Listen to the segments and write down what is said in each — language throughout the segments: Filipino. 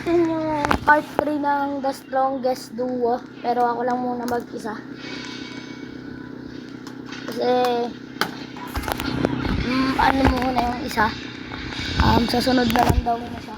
Yun yung part 3 ng The Strongest Duo. Pero ako lang muna mag-isa. Kasi, ano muna yung isa. Sa sunod na lang daw muna siya.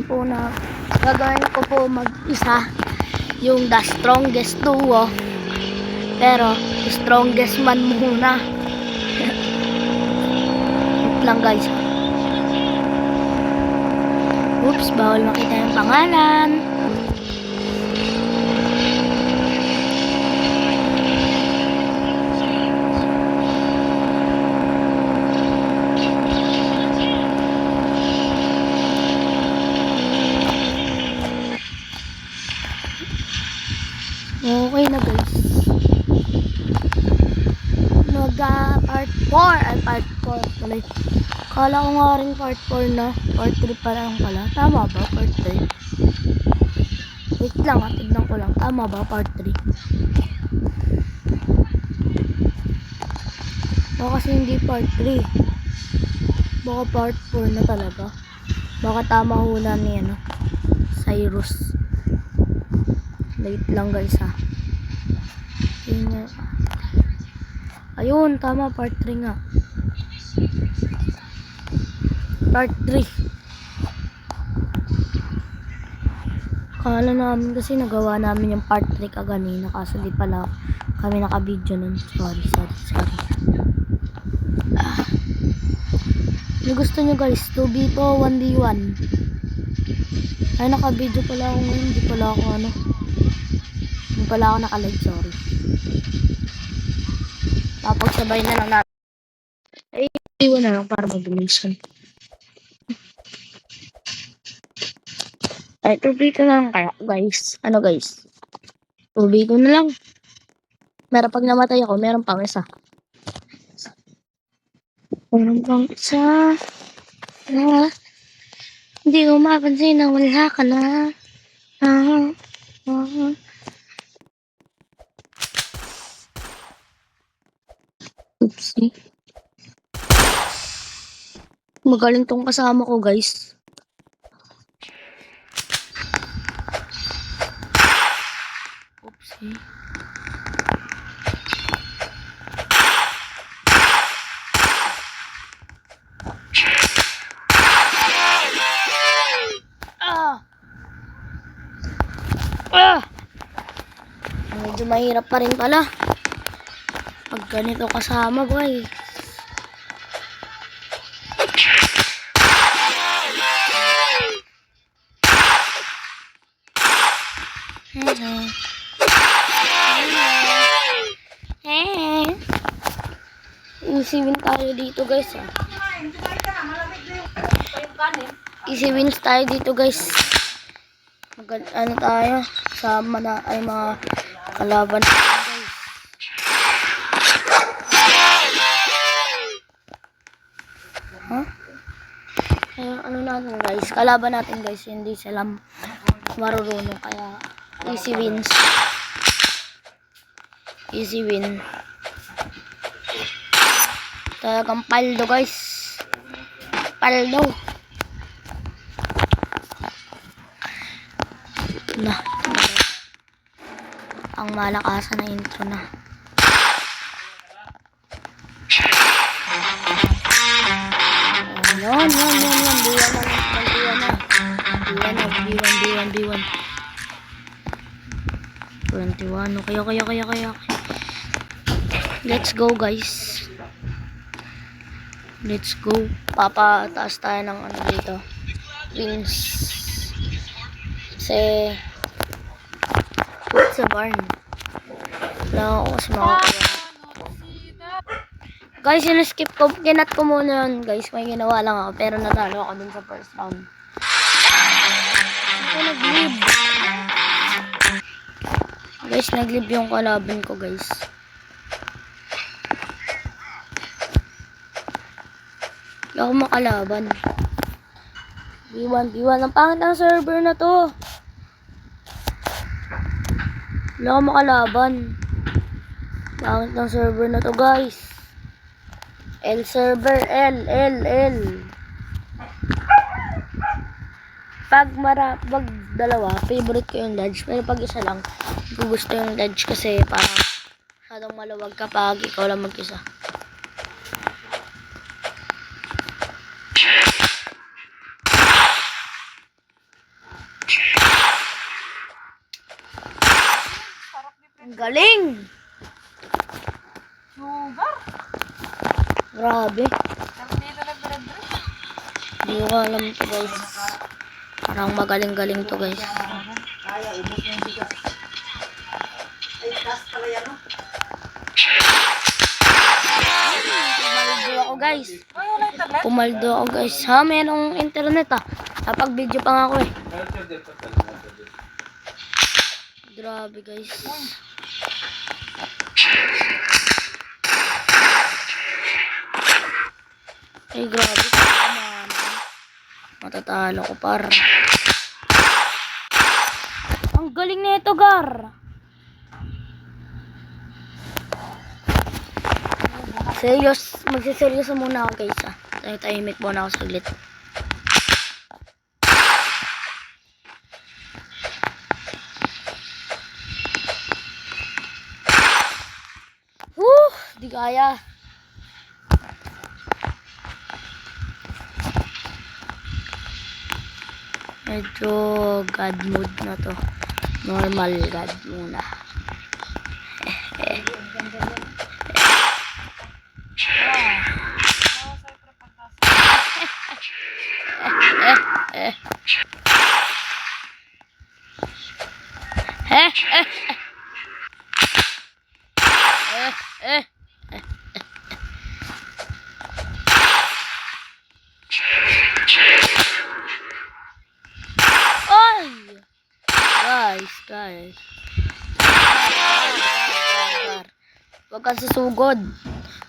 Una, gagawin ko po mag-isa yung The Strongest Duo. Pero, the strongest man muna. Wait lang guys. Oops, bawal makita yung pangalan. Okay na guys. Part 4 ay part 4 tuloy. Kala ko nga rin part 4 na. Part 3 pa lang pala. Tama ba? Part 3. Wait lang tignan ko lang. Tama ba? Part 3. Baka kasi hindi part 3. Baka part 4 na talaga. Baka tama ho na ni Cyrus. Wait lang guys ha. Ayun, tama, part 3 nga. Part 3. Kala namin kasi nagawa namin yung part 3 kaganina. Kaso di pala kami naka-video nun. Sorry. Ano gusto nyo guys? 2v2 o 1v1? Ay, naka-video pala ako ngayon. Hindi pala ako Hindi pala ako naka-live, sorry. Papagsabay na lang natin. Ay, iwan na lang para mabilisan. Ay, 2v2 na lang kaya, guys. Ano, guys? 2v2 na lang. Meron pag namatay ako, meron pang isa. Meron pang isa. Hindi ko mapansin na wala ka na. Oopsie. Magaling tong kasama ko, guys. Oopsie. Medyo mahirap pa rin pala pag ganito kasama, boy. Hello. Hey. Easy win tayo dito, guys. Easy wins tayo dito, guys. Ano tayo? Sama na ay mga kalaban. Kaya ano natin guys, kalaban natin guys, hindi sila marurunong, kaya easy wins. Easy win. Talagang paldo guys. Paldo. Ang malakasan na intro na. Yan. B1. 21. Okay. Let's go guys. Let's go. Papataas tayo ng ano dito. Wins. Kasi sa barn. Wala ako kasi makakuha. Guys, skip ko. Kinat ko muna yun. Guys, may ginawa lang ako. Pero natalo ako dun sa first round. Ako nag-leave. Guys, nag-leave yung kalaban ko, guys. Hindi ako makalaban. B1. Ang pangit ng server na to. Wala akong makalaban. Pangit ng server na to, guys. L server, L. Pag dalawa, favorite ko yung ledge. Pero pag isa lang, gusto yung ledge kasi parang masyadong maluwag kapag ikaw lang mag-isa. Ang galing! Sugar. Grabe. Sabi dito nagre-dress. Hindi ko alam to, guys. Parang magaling-galing to, guys. Kaya, ubos yung bigas. Ay, tas pala yan, no? Pumaldo ako, guys. Ay, wala internet? Pumaldo ako, guys. Ha, merong internet, ah. Napag-video pa nga ako, eh. Grabe, guys. Ay, grabe. Matatalo ko, par. Ang galing na ito, Gar. Magsiseryoso muna ako, guys, ah. Tahimik muna ako saglit. Di kaya. Medyo God mode na to. Normal God muna. Guys. Huwag kang susugod.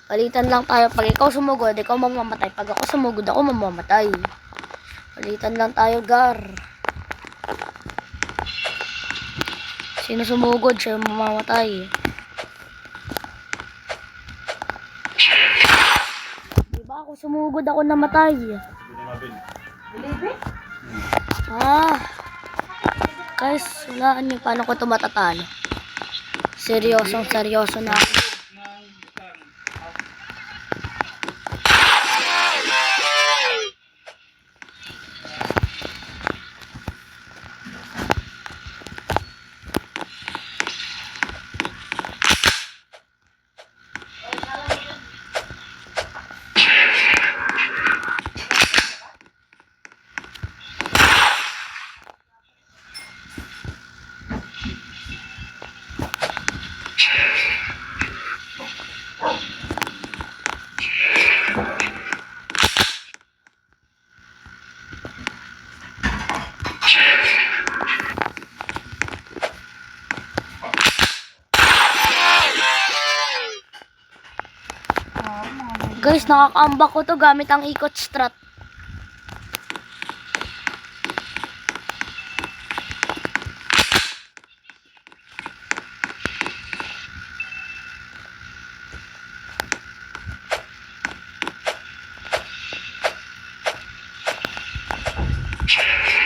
Palitan lang tayo. Pag ikaw sumugod, ikaw mamamatay. Pag ako sumugod, ako mamamatay. Palitan lang tayo, Gar. Sino sumugod, siya mamamatay. Diba ako sumugod, ako namatay. Guys, hulaan niyo paano ko ito matatalo. Seryoso na. Guys, nakakaambak ko to gamit ang ikot strat.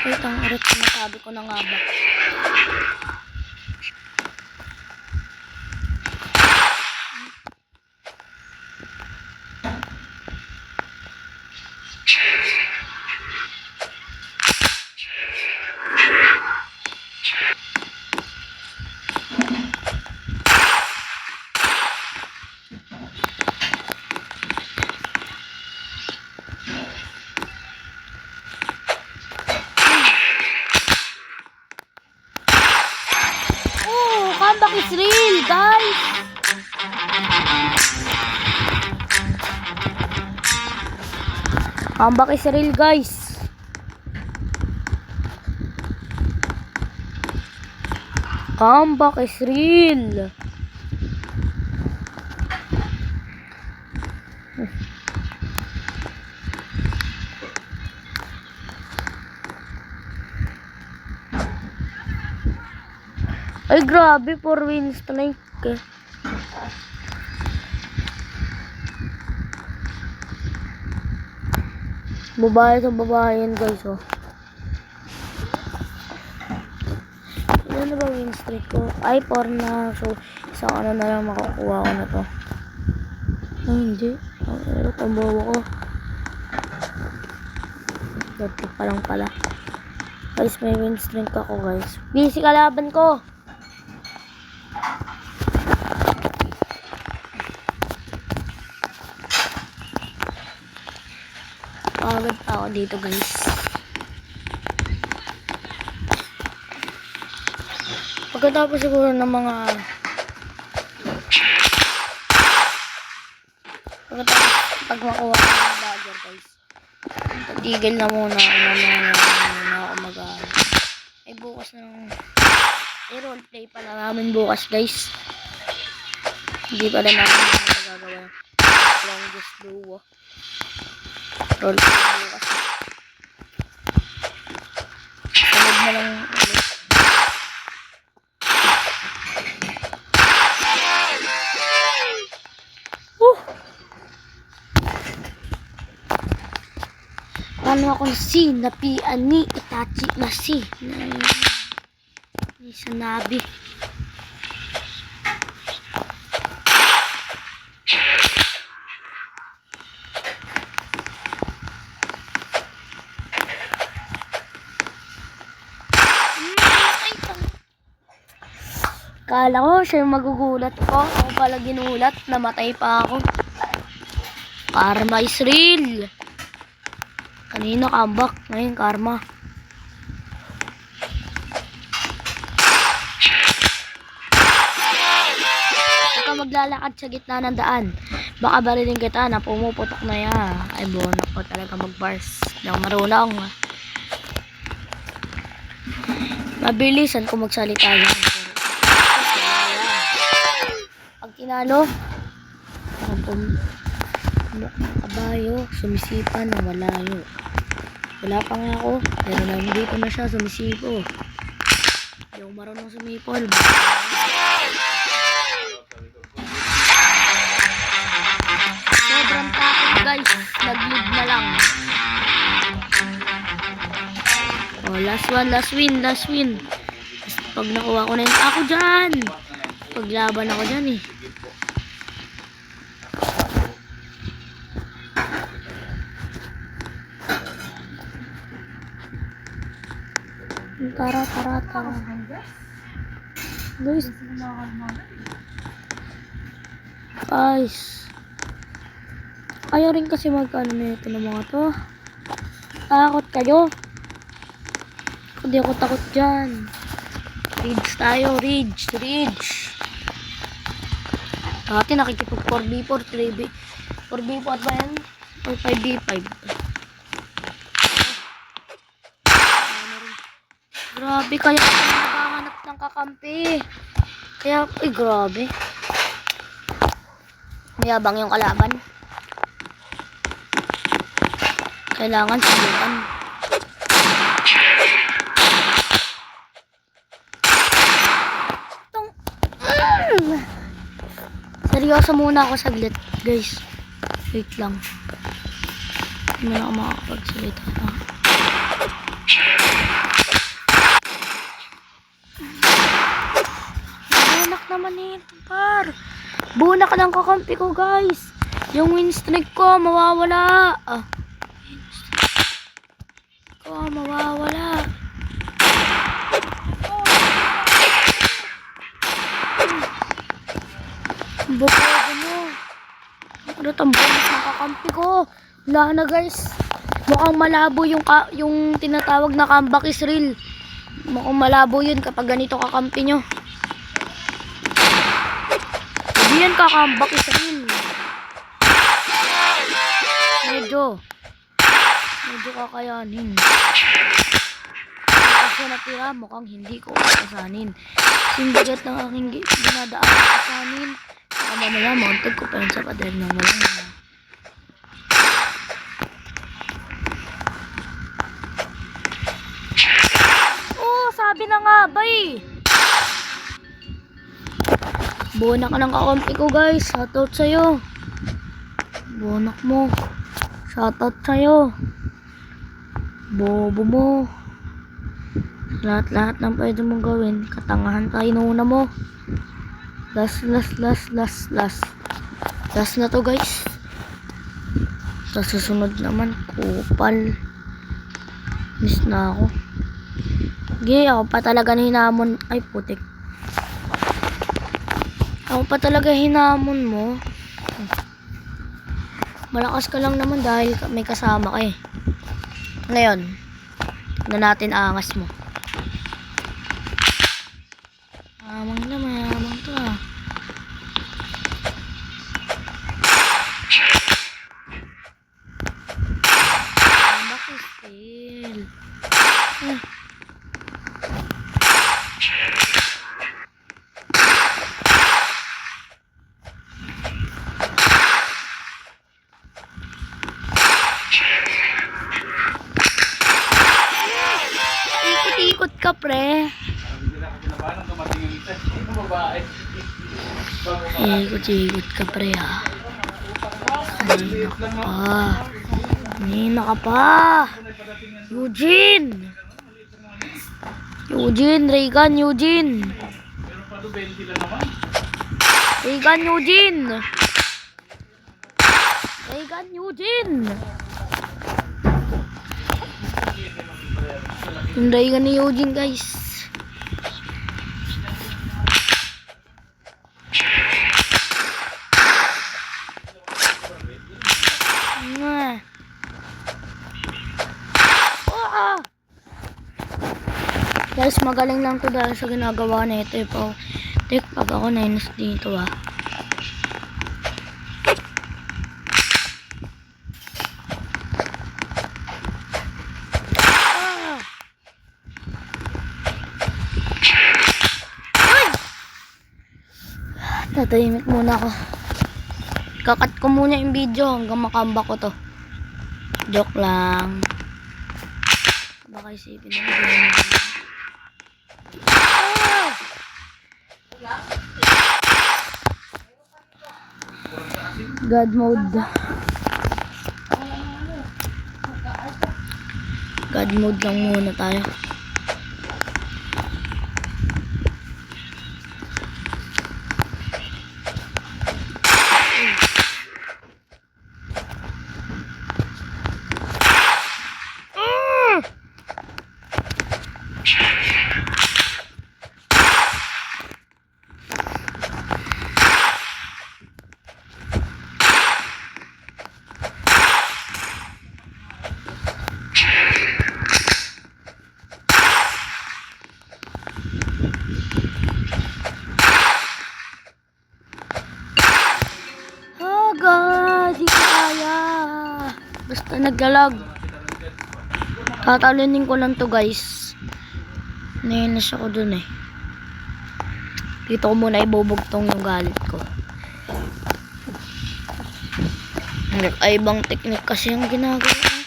Wait, ang ulit sinasabi ko na nga ba? Comeback is real, guys. Comeback is real, guys. Comeback is real. Ay, grabe. 4 win strike. Babae sa babae yan, guys, oh. Ano na ba win streak ko? Ay, 4 na. So, isang ano na lang makukuha ko na to. Ay, hindi. Ang erot ang bawa ko. Dito pa lang pala. Guys, may win streak ako, guys. Busy kalaban ko. Pagod pa ako dito, guys. Pagkatapos siguro ng mga pag makuha ko ng bagger, guys, tigil na muna ako ay bukas na lang roleplay pala namin bukas, guys. Hindi pala namin magagawa longest duo roleplay bukas. Sunod na lang ulit. Paano ako si napian ni Itachi na si ni Sanabi. Kala ko siya yung magugulat ko. Ako pala ginulat. Namatay pa ako. Karma is real. Kanina comeback. Ngayon karma. Huwag ka maglalakad sa gitna ng daan. Baka barilin kita na pumuputok na yan. Ay bono ko talaga mag-bars. Hindi ako marunong. Mabilisan ko magsalita yan. Pag tinalo, kabayo, sumisipa na malayo. Wala pa nga ako, pero nandito na siya, sumisipo. Hindi ako marunong sumipol. Sobrang takot, guys. Nag-lead na lang. Oh, last win. Pag nakuha ko na yung ako dyan. Paglaban ako dyan eh. Tara. Guys. Ayaw rin kasi magkano na ito ng mga to. Takot kayo. Hindi ako takot dyan. Ridge tayo. Ridge. Dati nakikipag 4v4, 3v. 4v4 ba yan? Or 5v5? Grabe, kaya ako naghahanap ng kakampi. Kaya, grabe. Mayabang yung kalaban. Kailangan subukan. Seryoso muna ako saglit, guys. Wait lang. Hindi na ako makakapagsalita. Bunak naman ito, par. Bunak lang kakampi ko, guys. Yung win streak ko, mawawala. Mawawala. Bukobo mo. Ano tambong ng kakampi ko? Wala na, guys. Mukhang malabo yung tinatawag na comeback is real. Mukhang malabo yun kapag ganito kakampi nyo. Hindi yan ka-comeback is real. Medyo kakayanin. Kasi natira, mukhang hindi ko kakasanin. Singbigat ng aking dinadaan kakasanin. Mamaya, mounted ko pa yun sa pader ng walang. Oh, sabi na nga ba eh. Bonak ng kakampi ko guys. Shoutout sa'yo. Bonak mo. Shoutout sa'yo. Bobo mo. Lahat-lahat ng pwede mong gawin. Katangahan pa inuna mo. Last na to guys. Sa susunod naman, kupal. Miss na ako. Sige, ako pa talaga hinamon. Ay, putik. Ako pa talaga hinamon mo. Malakas ka lang naman dahil may kasama ka eh. Ngayon, tignan natin angas mo. Mayamang to ah. Bakit still? Ikot-ikot ka pre. Ikot-ikot ka pre ha. Nina ka pa. Eugene, Reagan, Eugene. Yung Reagan ni Eugene guys. Guys, magaling lang to dahil sa ginagawa na ito. Tek, pag ako nainis dito ah. Tatahimik muna ako. Kakat ko muna yung video hanggang makamba ko to. Joke lang. Baka isipin na God mode. God mode lang muna tayo. Di kaya. Basta naglalag. Tatalunin ko lang to guys. Nainis ako dun eh. Dito ko muna ibubugtong yung galit ko. Ay, ibang teknik kasi yung ginagawa.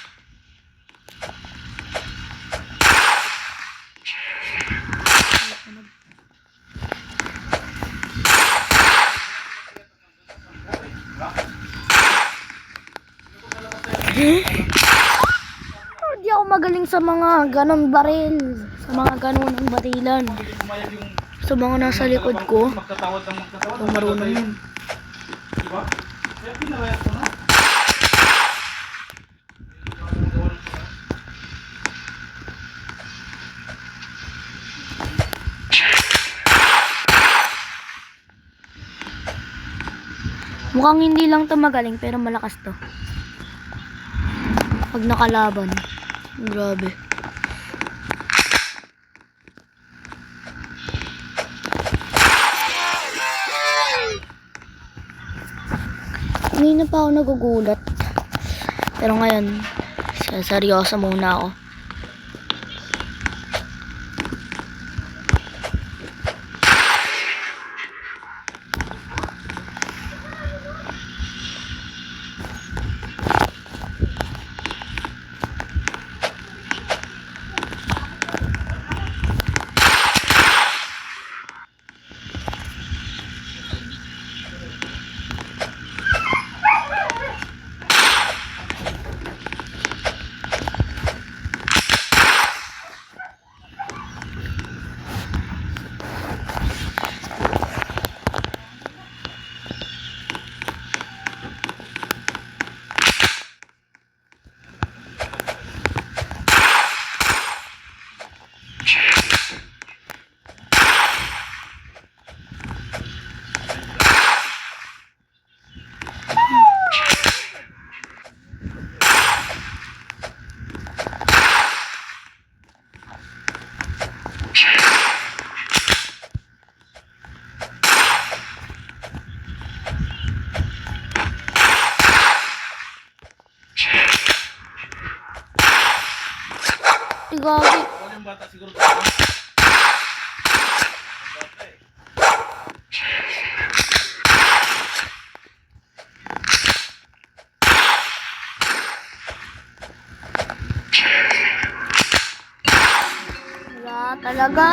Hindi ako magaling sa mga ganon baril. Sa mga ganon ang barilan. Sa mga nasa likod ko. Kung marunong yun. Mukhang hindi lang to magaling pero malakas to. Pag nakalaban. Grabe. Hindi na pa ako nagugulat. Pero ngayon, seryoso muna ako. Ate Gagi. Wala yung bata siguro. Bata eh. Wala talaga.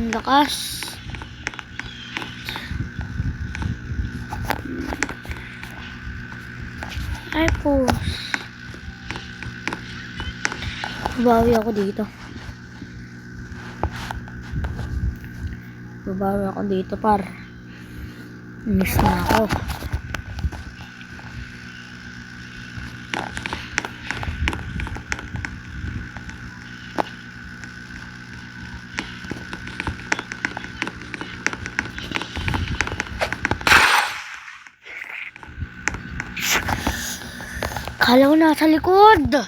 Ang lakas. Ay, pus. Babawi ako dito. Babawi ako dito, par. Miss na ako. Kala ko nasa likod.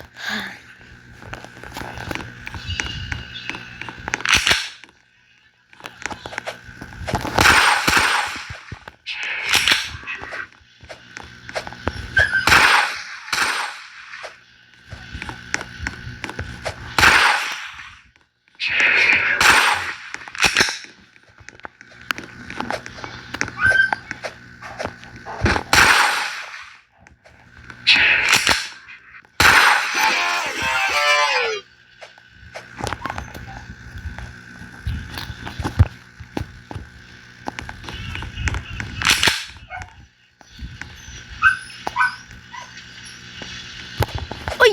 Uy!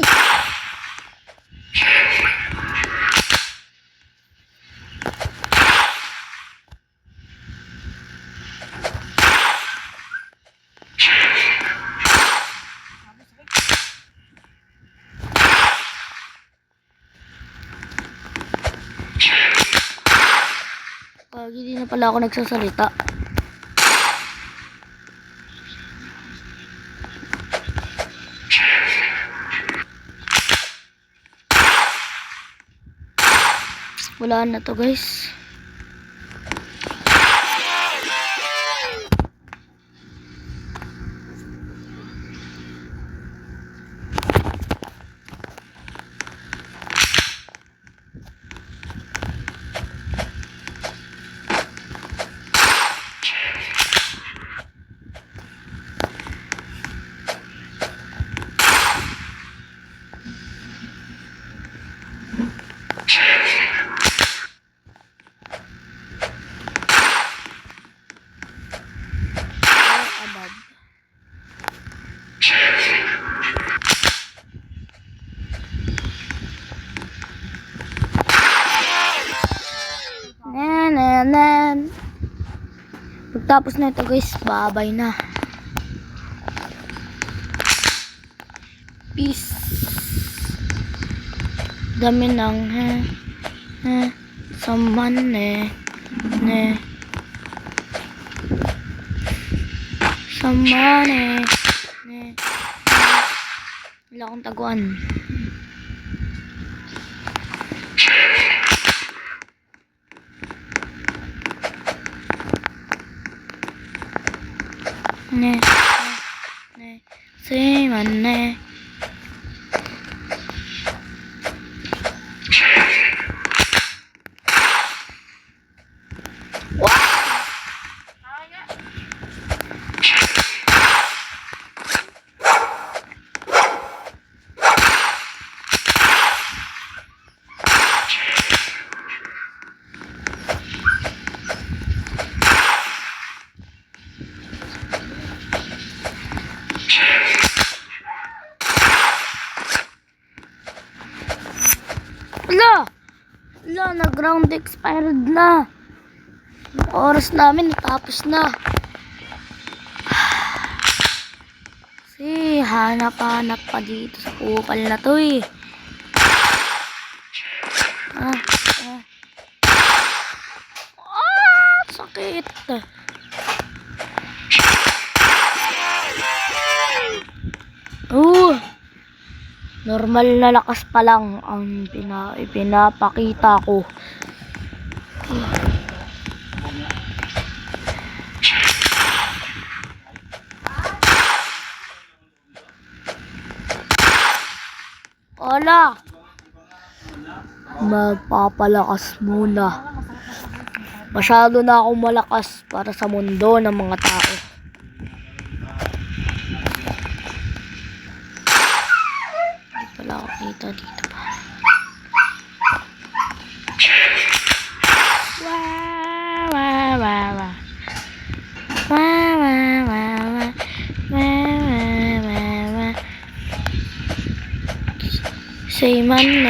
Pag hindi na pala ako nagsasalita. Wala na to, guys. Above. Nan. Pagtapos na ito, guys, babay na. Peace. Dami ng saman saman wala akong taguan. Saman nag-ground expired na. Yung oras namin natapos na. Kasi hanap-hanap pa dito sa kupal na to eh. Sakit. Normal na lakas pa lang ang pinapakita ko. Hola! Magpapalakas muna. Masyado na akong malakas para sa mundo ng mga tao. Hindi pala ako kita dito pa. Wah, wah, wah, wah. Wah, wah, wah, wah. Wah, wah, wah, wah. Say my name.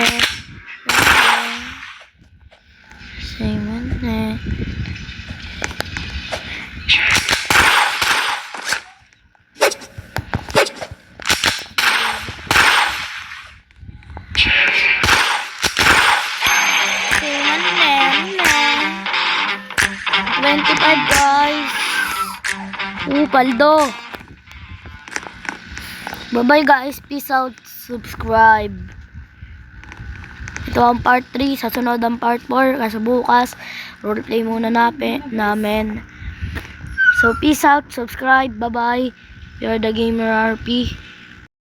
Say my name. Say my name. 25 guys. Paldo. Bye-bye guys. Peace out. Subscribe. Ito ang part 3. Sa sunod ang part 4. Kasi bukas, roleplay muna namin. So, peace out. Subscribe. Bye-bye. You're the Gamer RP.